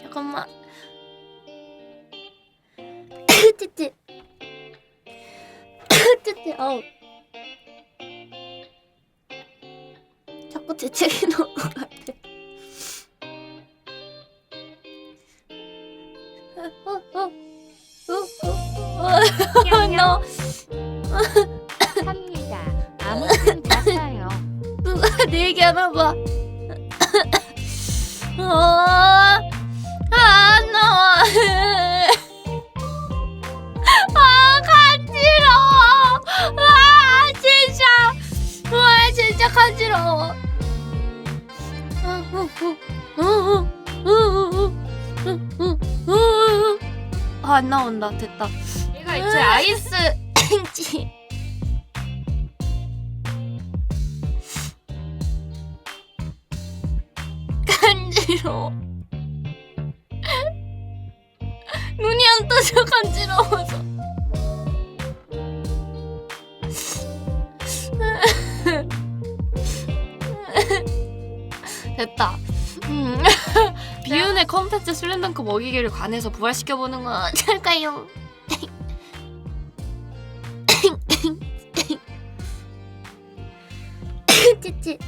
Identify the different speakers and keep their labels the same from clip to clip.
Speaker 1: 잠깐만. 찌찌. 찌찌. 어우. 자꾸 재채기 나올 것 같아. 너
Speaker 2: 삽니다. 아무튼 잤어요.
Speaker 1: 누가 내 얘기하나 봐. 안 나와. 간지러워. 진짜 간지러워. 안 나온다. 됐다. 얘가 이제 아이스 치. 간지러워. 눈이 안 떠져. 간지러워서. 됐다. 비운의 컴퓨터 슬램덩크 먹이기를 관해서 부활시켜보는 건 어떨까요? 찌찌.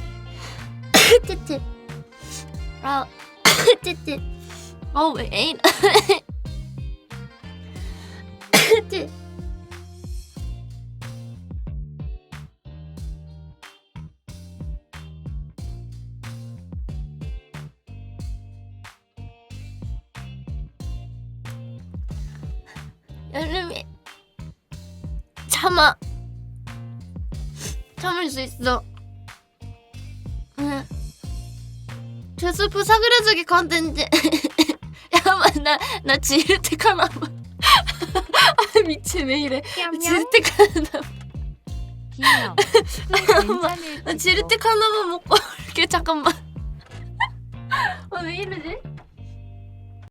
Speaker 1: 찌찌. 찌찌. 왜 에이. 찌찌. 여름이 참을 수 있어. 제수프 사그라들기 컨텐츠. 야만 나 지르텍 하나만. 미친 왜 이래. 지르텍 하나만.
Speaker 2: 기념.
Speaker 1: 나 지르텍 하나만 먹고 올게. 잠깐만.